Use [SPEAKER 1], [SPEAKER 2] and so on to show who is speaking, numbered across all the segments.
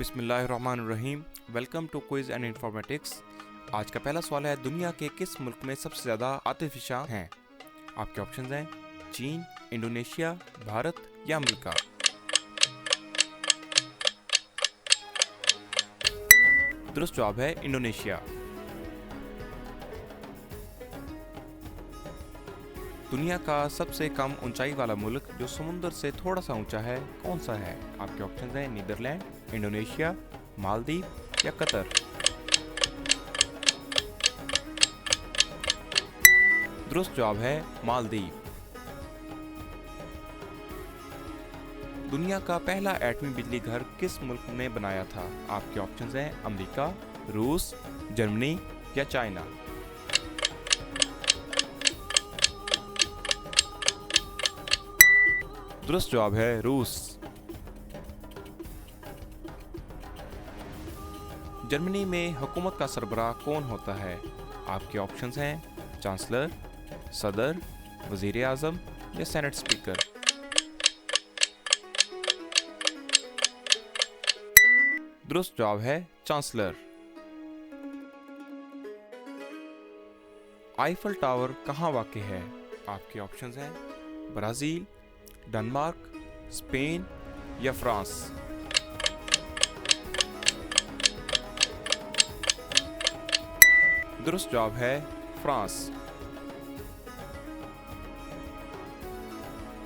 [SPEAKER 1] बिस्मिल्लाहिर्रहमानिर्रहीम। Welcome to quiz and informatics. आज का पहला सवाल है, दुनिया के किस मुल्क में सबसे ज़्यादा आतिफिशा हैं? आपके ऑप्शंस हैं चीन, इंडोनेशिया, भारत या अमेरिका। दुरुस्त जवाब है इंडोनेशिया। दुनिया का सबसे कम ऊंचाई वाला मुल्क जो समुद्र से थोड़ा सा ऊंचा है कौन सा है? आपके ऑप्शंस हैं नीदरलैंड, इंडोनेशिया, मालदीव या कतर। दुरुस्त जवाब है मालदीव। दुनिया का पहला एटमी बिजली घर किस मुल्क ने बनाया था? आपके ऑप्शंस हैं अमेरिका, रूस, जर्मनी या चाइना। दुरुस्त जवाब है रूस। जर्मनी में हुकूमत का सरबराह कौन होता है? आपके ऑप्शंस हैं चांसलर, सदर, वजीर आज़म या सेनेट स्पीकर। दुरुस्त जवाब है चांसलर। आईफल टावर कहाँ वाक़ई है? आपके ऑप्शंस हैं ब्राज़ील, डेनमार्क, स्पेन या फ्रांस। दुरुस्त जवाब है फ्रांस।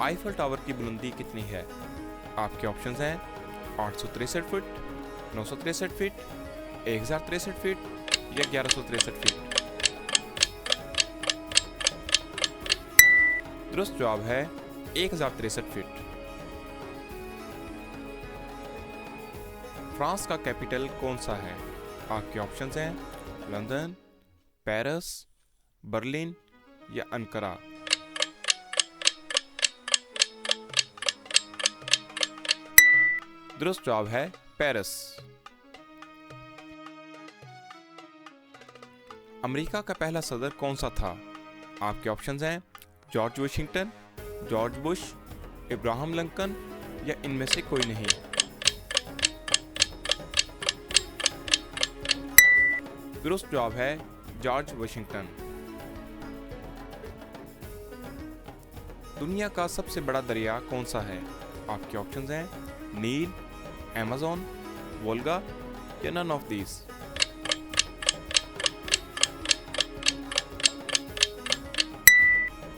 [SPEAKER 1] आईफल टावर की बुलंदी कितनी है? आपके ऑप्शंस हैं 863 फुट, 963 फीट, 1063 फीट या 1163 फीट। दुरुस्त जवाब है 1063 फीट। फ्रांस का कैपिटल कौन सा है? आपके ऑप्शंस हैं लंदन, पेरिस, बर्लिन या अंकारा। दुरुस्त जवाब है पेरिस। अमेरिका का पहला सदर कौन सा था? आपके ऑप्शंस हैं George Washington, George Bush, Ibrahim Lincoln या इनमें से कोई नहीं। दुरुस्त जवाब है जॉर्ज वाशिंगटन। दुनिया का सबसे बड़ा दरिया कौन सा है? आपके ऑप्शंस हैं नील, अमेज़न, वोल्गा या नन ऑफ दीज।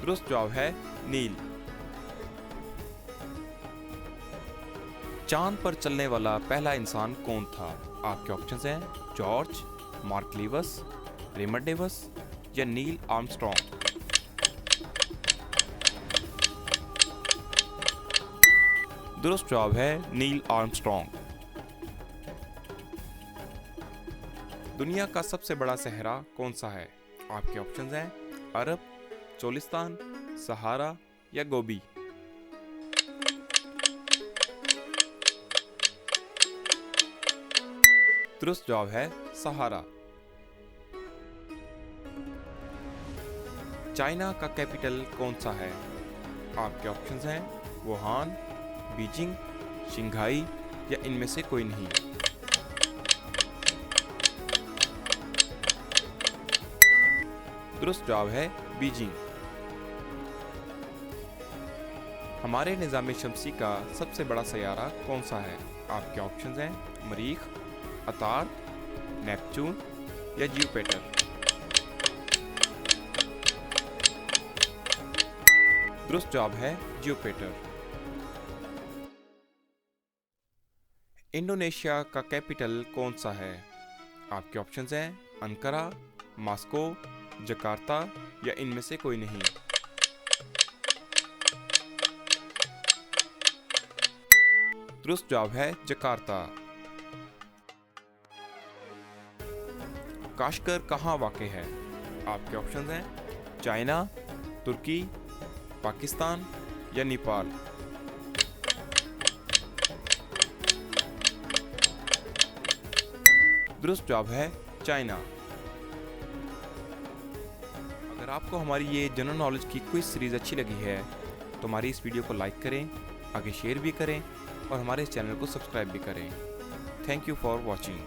[SPEAKER 1] दुरुस्त जवाब है नील। चांद पर चलने वाला पहला इंसान कौन था? आपके ऑप्शंस हैं जॉर्ज, मार्क लीवस, रेमंड डेविस या नील आर्मस्ट्रॉन्ग। दुरुस्त जवाब है नील आर्मस्ट्रॉन्ग। दुनिया का सबसे बड़ा सहरा कौन सा है? आपके ऑप्शंस हैं अरब, चोलिस्तान, सहारा या गोबी। दुरुस्त जवाब है सहारा। चाइना का कैपिटल कौन सा है? आपके ऑप्शंस हैं वुहान, बीजिंग, शंघाई या इनमें से कोई नहीं। दुरुस्त जवाब है बीजिंग। हमारे निज़ाम शमसी का सबसे बड़ा सैयारा कौन सा है? आपके ऑप्शंस हैं मरीख, अतार, नेपच्यून या जुपिटर। दुरुस्त जवाब है जुपिटर। इंडोनेशिया का कैपिटल कौन सा है? आपके ऑप्शंस हैं अंकारा, मॉस्को, जकार्ता या इनमें से कोई नहीं। दुरुस्त जवाब है जकार्ता। काशगर कहाँ वाक़ई है? आपके ऑप्शंस हैं चाइना, तुर्की, पाकिस्तान या नेपाल। दुरुस्त जवाब है चाइना। अगर आपको हमारी ये जनरल नॉलेज की क्विज सीरीज अच्छी लगी है तो हमारी इस वीडियो को लाइक करें, आगे शेयर भी करें और हमारे इस चैनल को सब्सक्राइब भी करें। Thank you for watching.